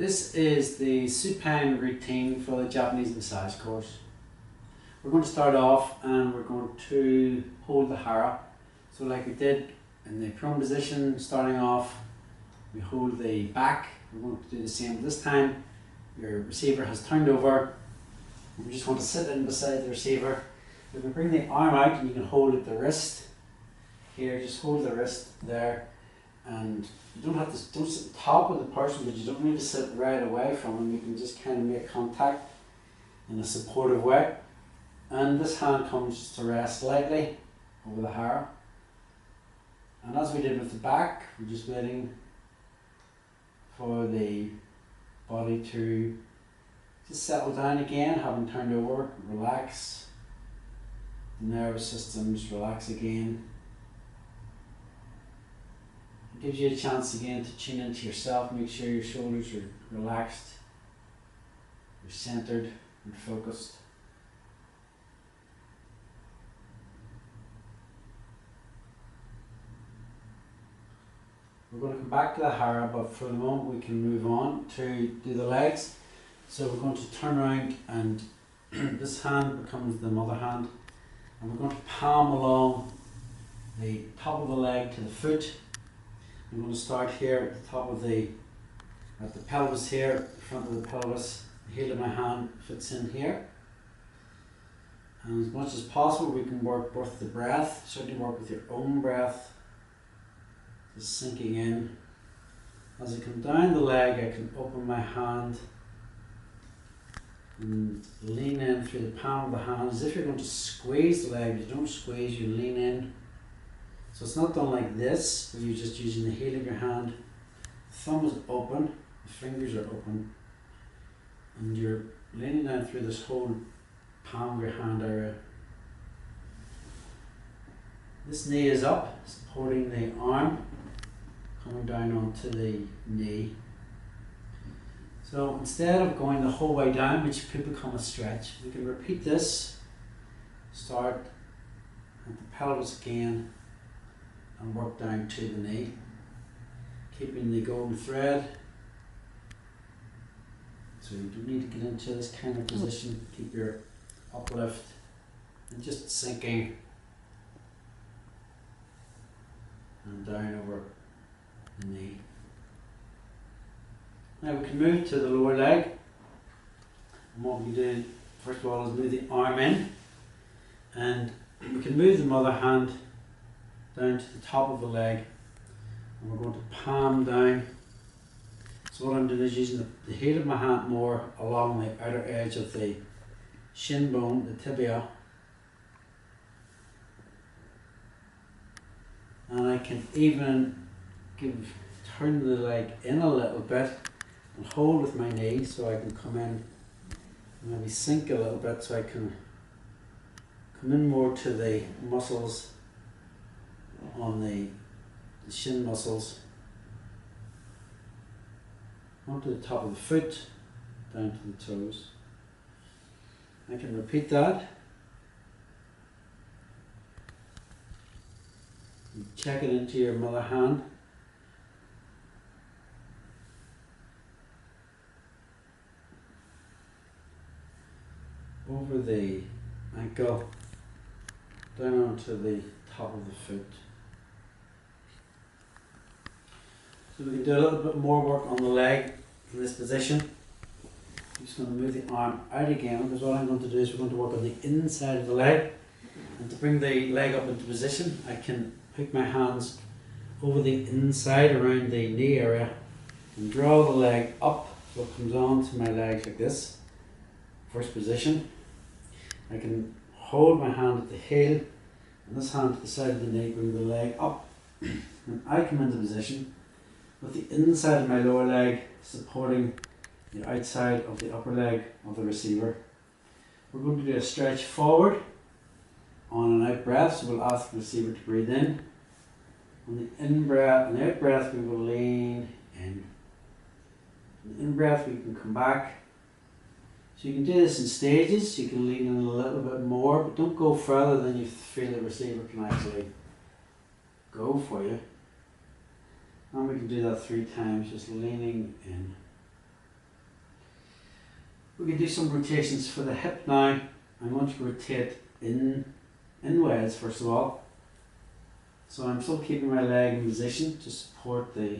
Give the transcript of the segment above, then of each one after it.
This is the supine routine for the Japanese massage course. We're going to start off and we're going to hold the hara. So like we did in the prone position, starting off, we hold the back. We're going to do the same this time. Your receiver has turned over. We just want to sit in beside the receiver. We can bring the arm out and you can hold at the wrist. Here, just hold the wrist there. And you don't have to, don't sit on top of the person, but you don't need to sit right away from them. You can just kind of make contact in a supportive way. And this hand comes just to rest lightly over the hara. And as we did with the back, we're just waiting for the body to just settle down again, having turned over, relax. The nervous system just relax again. It gives you a chance again to tune into yourself, make sure your shoulders are relaxed, you're centered and focused. We're going to come back to the hara, but for the moment we can move on to do the legs. So we're going to turn around and this hand becomes the mother hand, and we're going to palm along the top of the leg to the foot. I'm going to start here at the top of the pelvis here, the front of the pelvis. The heel of my hand fits in here. And as much as possible we can work with the breath, certainly work with your own breath. Just sinking in. As I come down the leg, I can open my hand and lean in through the palm of the hand as if you're going to squeeze the leg. You don't squeeze, you lean in. So it's not done like this, where you're just using the heel of your hand. The thumb is open, the fingers are open, and you're leaning down through this whole palm of your hand area. This knee is up, supporting the arm, coming down onto the knee. So instead of going the whole way down, which could become a stretch, we can repeat this. Start at the pelvis again and work down to the knee, keeping the golden thread. So you don't need to get into this kind of position. Keep your uplift and just sinking and down over the knee. Now we can move to the lower leg, and what we do first of all is move the arm in, and we can move the mother hand down to the top of the leg, and we're going to palm down. So what I'm doing is using the heel of my hand more along the outer edge of the shin bone, the tibia, and I can even turn the leg in a little bit and hold with my knee so I can come in and maybe sink a little bit so I can come in more to the muscles on the shin muscles, onto the top of the foot, down to the toes. I can repeat that. You check it into your mother hand. Over the ankle, down onto the top of the foot. So we can do a little bit more work on the leg in this position. I'm just going to move the arm out again, because what I'm going to do is we're going to work on the inside of the leg. And to bring the leg up into position, I can pick my hands over the inside around the knee area and draw the leg up so it comes on to my legs like this. First position. I can hold my hand at the heel and this hand to the side of the knee, bring the leg up, and I come into position with the inside of my lower leg supporting the outside of the upper leg of the receiver. We're going to do a stretch forward on an out breath, so we'll ask the receiver to breathe in. On the in breath and out breath, we will lean in. On the in breath, we can come back. So you can do this in stages. You can lean in a little bit more, but don't go further than you feel the receiver can actually go for you. And we can do that 3 times, just leaning in We can do some rotations for the hip now. I'm going to rotate inwards first of all. So I'm still keeping my leg in position to support the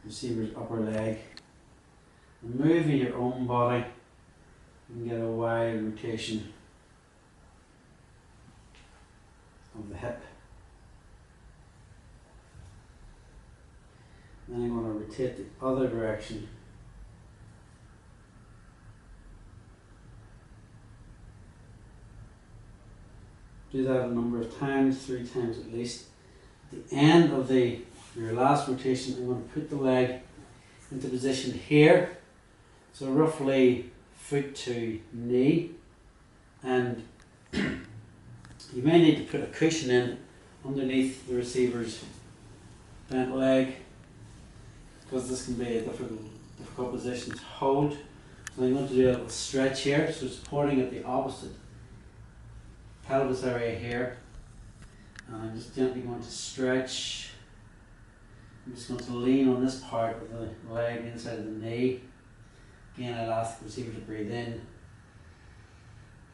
receiver's upper leg. And moving your own body, you can get a wide rotation of the hip. Then I'm going to rotate the other direction. Do that a number of times, 3 times at least. At the end of your last rotation, I'm going to put the leg into position here. So roughly foot to knee. And you may need to put a cushion in underneath the receiver's bent leg, because this can be a difficult position to hold. So I'm going to do a little stretch here, so supporting at the opposite pelvis area here. And I'm just gently going to stretch. I'm just going to lean on this part of the leg inside of the knee. Again, I'll ask the receiver to breathe in.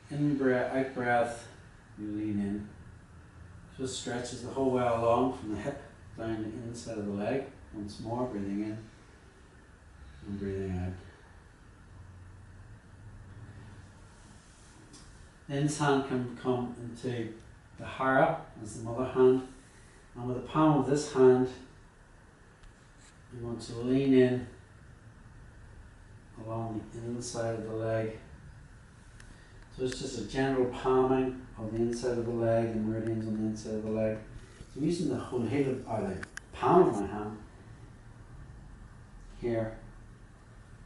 In breath, out breath, you lean in. Just stretches the whole way along from the hip down the inside of the leg. Once more, breathing in and breathing out. This hand can come into the hara as the mother hand, and with the palm of this hand, you want to lean in along the inside of the leg. So it's just a general palming of the inside of the leg and meridians on the inside of the leg. So I'm using the whole heel of, or the palm of my hand here,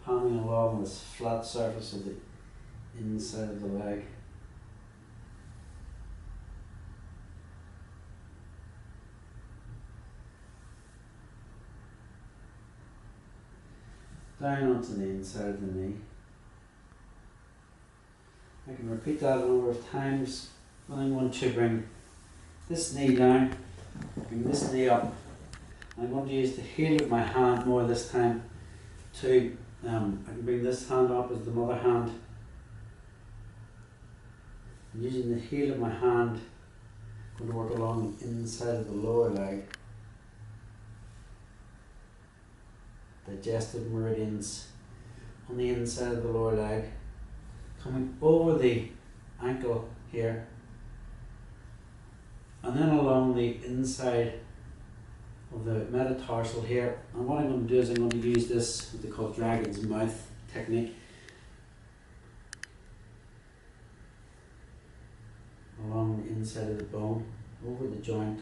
palming along this flat surface of the inside of the leg. Down onto the inside of the knee. I can repeat that a number of times. Then I'm going to bring this knee down, bring this knee up. I'm going to use the heel of my hand more this time to, I can bring this hand up as the mother hand. I'm using the heel of my hand, I'm going to work along the inside of the lower leg. Digestive meridians on the inside of the lower leg, coming over the ankle here, and then along the inside of the metatarsal here. And what I'm going to do is I'm going to use this, what they call dragon's mouth technique, along the inside of the bone, over the joint,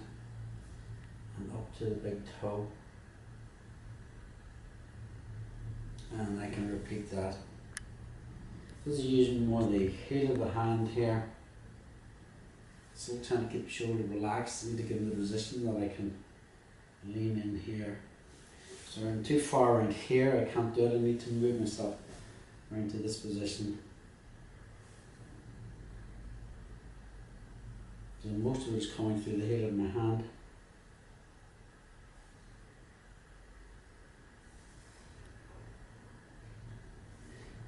and up to the big toe. And I can repeat that. This is using more the heel of the hand here. Still trying to keep the shoulder relaxed. I need to give them the position that I can lean in here. So I'm too far around here, I can't do it. I need to move myself around to this position. So most of it's coming through the heel of my hand.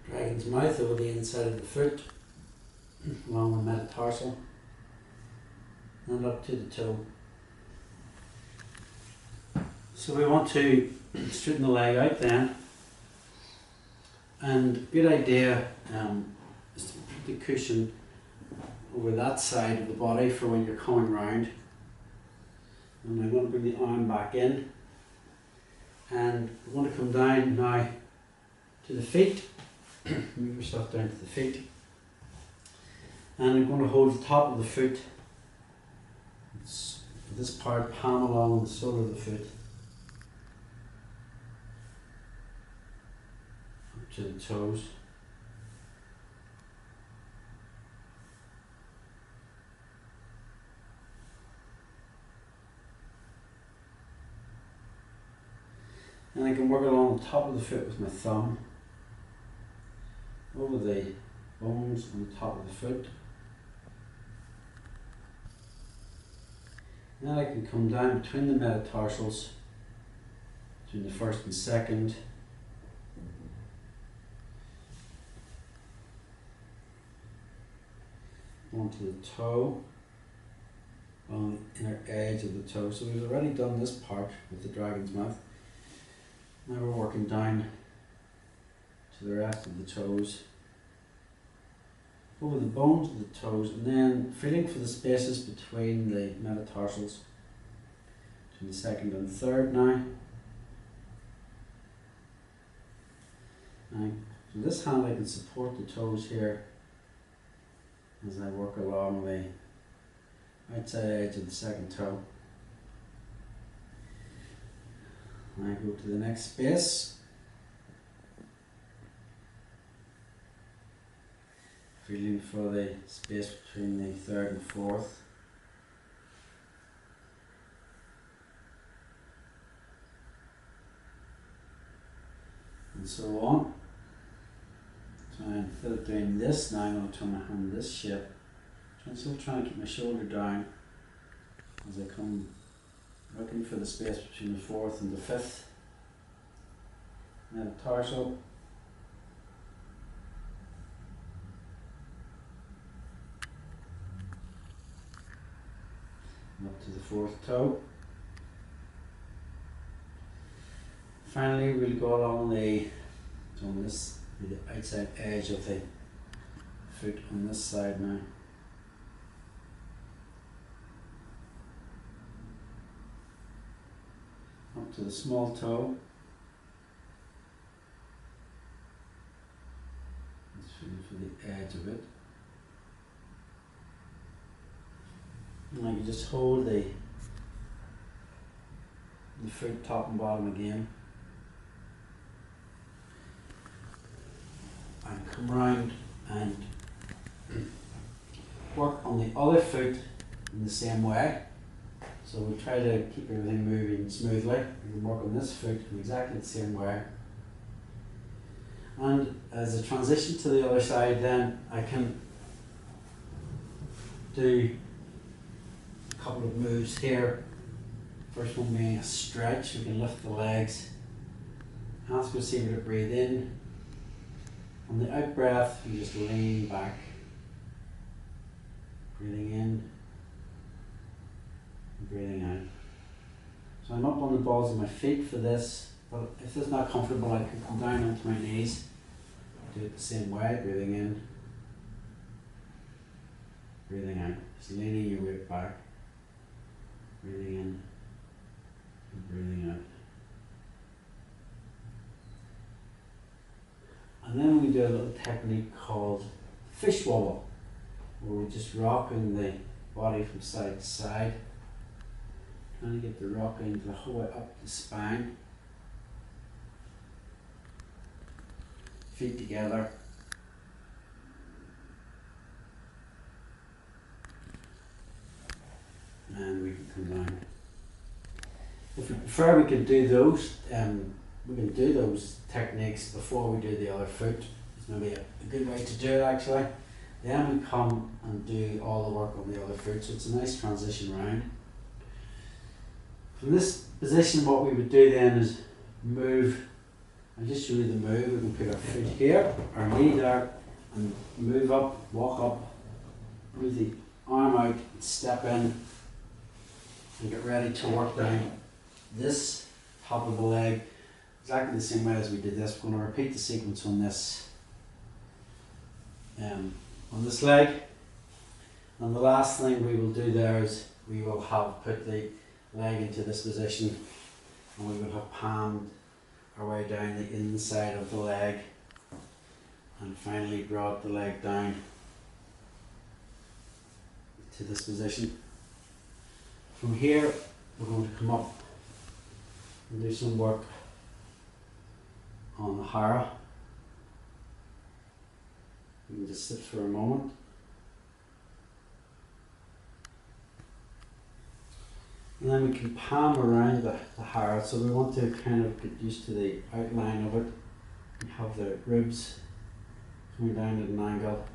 Dragon's mouth over the inside of the foot, along the metatarsal, and up to the toe. So we want to straighten the leg out then, and a good idea is to put the cushion over that side of the body for when you're coming round. And I'm going to bring the arm back in, and we're going to come down now to the feet. Move yourself down to the feet, and I'm going to hold the top of the foot, this part, palm along the sole of the foot, up to the toes. And I can work along the top of the foot with my thumb, over the bones on the top of the foot. Then I can come down between the metatarsals, between the first and second, onto the toe, on the inner edge of the toe. So we've already done this part with the dragon's mouth. Now we're working down to the rest of the toes, over the bones of the toes, and then feeling for the spaces between the metatarsals, between the second and third now. Now, so this hand I can support the toes here as I work along the outside edge of the second toe. And I go to the next space. Feeling for the space between the third and fourth. And so on. So instead of doing this now, I'm going to turn my hand this shape. I'm still trying to keep my shoulder down as I come looking for the space between the fourth and the fifth metatarsal. Up to the fourth toe. Finally, we'll go along the outside edge of the foot on this side now. Up to the small toe. Just feeling for the edge of it. And I can just hold the foot top and bottom again. And come round and work on the other foot in the same way. So we'll try to keep everything moving smoothly. We can work on this foot in exactly the same way. And as a transition to the other side, then I can do a couple of moves here. First one being a stretch. We can lift the legs. Ask the receiver to breathe in. On the out breath, you just lean back. Breathing in. Breathing out. So I'm up on the balls of my feet for this, but if it's not comfortable, I can come down onto my knees. Do it the same way, breathing in, breathing out. Just leaning your weight back, breathing in, and breathing out. And then we do a little technique called fish wobble, where we're just rocking the body from side to side. Trying to get the rocking the whole way up the spine. Feet together. And we can come down. If we prefer, we can do those. We can do those techniques before we do the other foot. It's maybe a good way to do it actually. Then we come and do all the work on the other foot. So it's a nice transition round. From this position, what we would do then is move. I'll just show you the move. We can put our foot here, our knee there, and move up, walk up, move the arm out, step in, and get ready to work down this top of the leg exactly the same way as we did this. We're going to repeat the sequence on this leg. And the last thing we will do there is we will have put the leg into this position, and we will have palmed our way down the inside of the leg, and finally brought the leg down to this position. From here, we're going to come up and do some work on the hara. You can just sit for a moment. And then we can palm around the hara, so we want to kind of get used to the outline of it. We have the ribs coming down at an angle,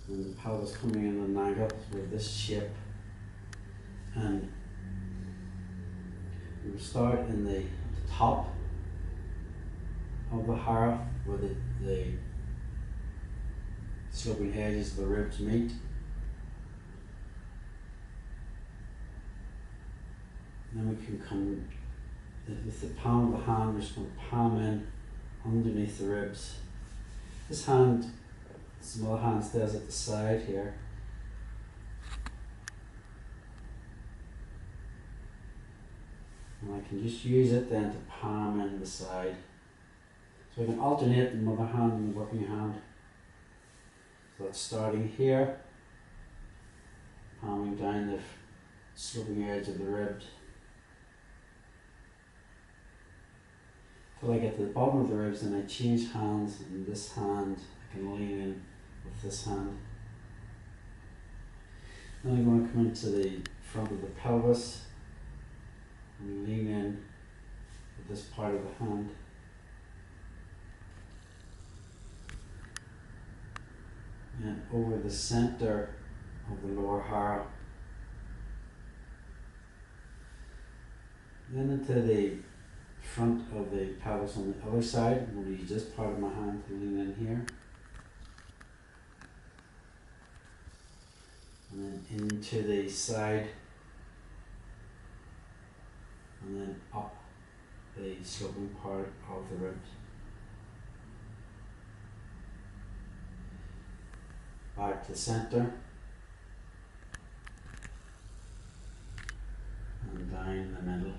and the pelvis coming in at an angle with this shape. And we will start in the top of the hara where the sloping edges of the ribs meet. And then we can come with the palm of the hand, we're just going to palm in underneath the ribs. This hand, some other hand stays at the side here. And I can just use it then to palm in the side. So I can alternate the mother hand and the working hand. So that's starting here, palming down the sloping edge of the ribs. Till I get to the bottom of the ribs, and I change hands, and this hand I can lean in with this hand. Then I'm going to come into the front of the pelvis and lean in with this part of the hand. And over the center of the lower hara. Then into the front of the pelvis on the other side. I'm going to use this part of my hand to lean in here. And then into the side. And then up the sloping part of the ribs. Back to center. And down the middle.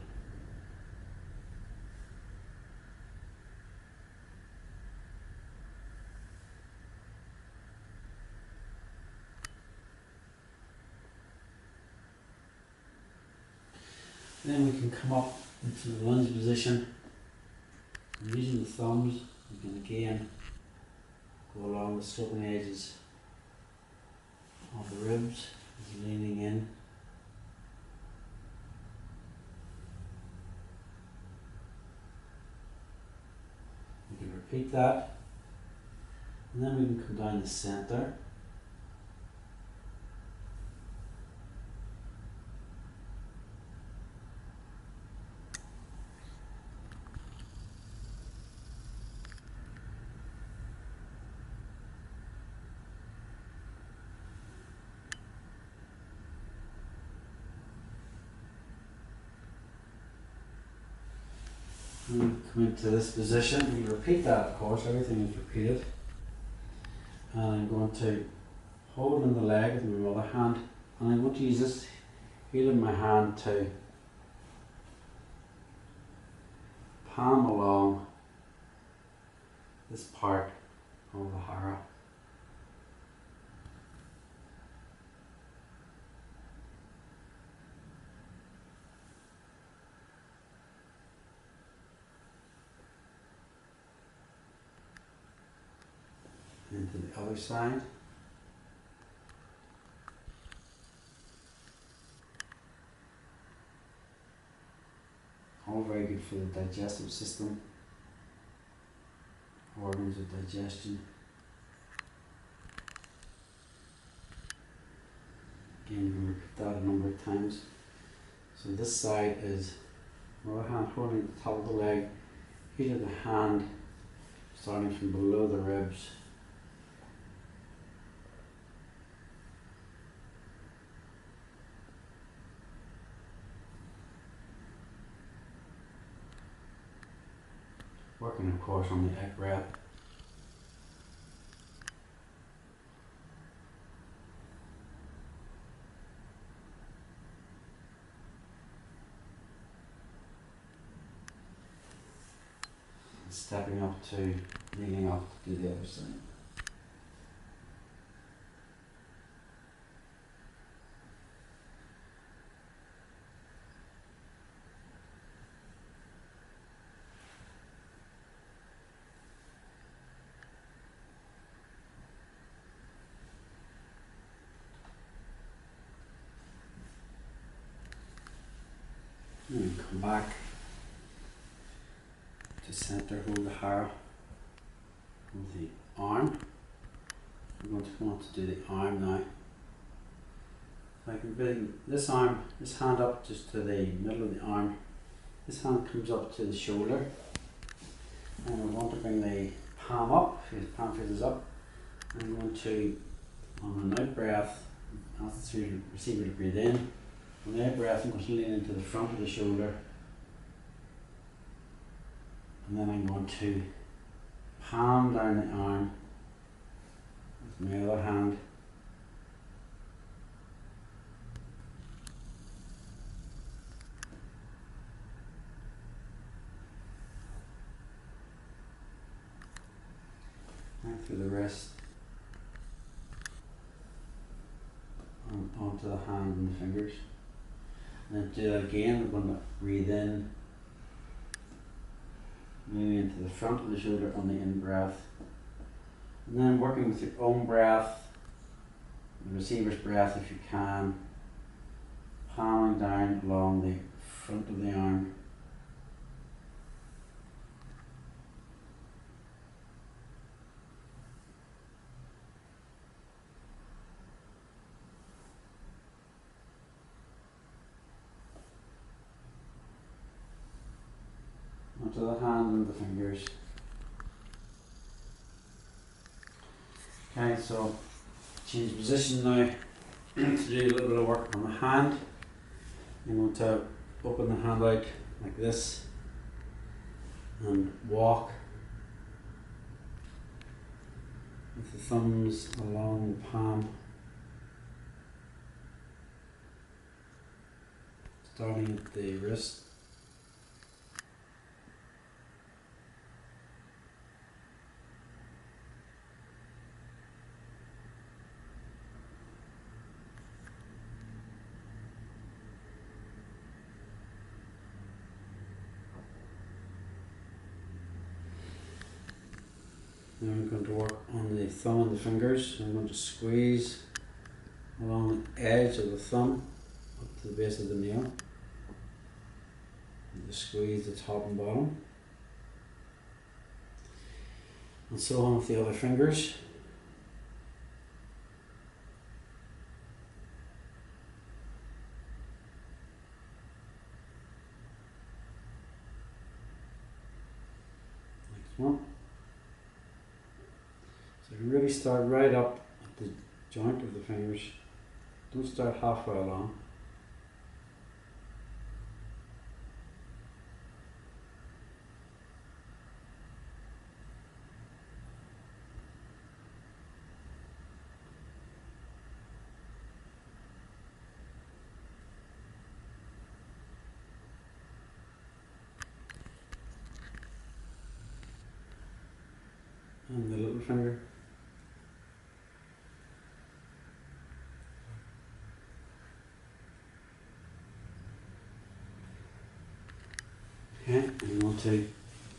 Then we can come up into the lunge position. And using the thumbs, we can again go along the sloping edges of the ribs, leaning in. We can repeat that, and then we can come down the center. And we come into this position. We repeat that, of course, everything is repeated. And I'm going to hold in the leg with my other hand, and I'm going to use this heel of my hand to palm along this part of the hara. Into the other side. All very good for the digestive system, organs of digestion. Again, you can repeat that a number of times. So this side is right hand holding the top of the leg, heel of the hand starting from below the ribs. Working, of course, on the egg wrap. Stepping up to, leaning up to do the other side. And come back to center, hold the hara with the arm. I'm going to come on to do the arm now. So I can bring this arm, this hand up just to the middle of the arm. This hand comes up to the shoulder. And I want to bring the palm up, the palm faces up. I'm going to, on an out breath, ask the receiver to breathe in. On the out breath, I'm going to lean into the front of the shoulder, and then I'm going to palm down the arm with my other hand. Right through the wrist and onto the hand and the fingers. And then do that again. We're going to breathe in, moving into the front of the shoulder on the in breath. And then working with your own breath, the receiver's breath if you can, palming down along the front of the arm. Onto the hand and the fingers. Okay, so change position now to do a little bit of work on the hand. I'm going to open the hand out like this and walk with the thumbs along the palm, starting at the wrist. Now I'm going to work on the thumb and the fingers. I'm going to squeeze along the edge of the thumb up to the base of the nail. And just squeeze the top and bottom. And so on with the other fingers. Next one. So you really start right up at the joint of the fingers. Don't start halfway along. And the little finger. Okay, and you want to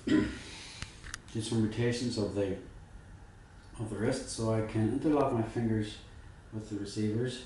do some rotations of the wrist so I can interlock my fingers with the receivers.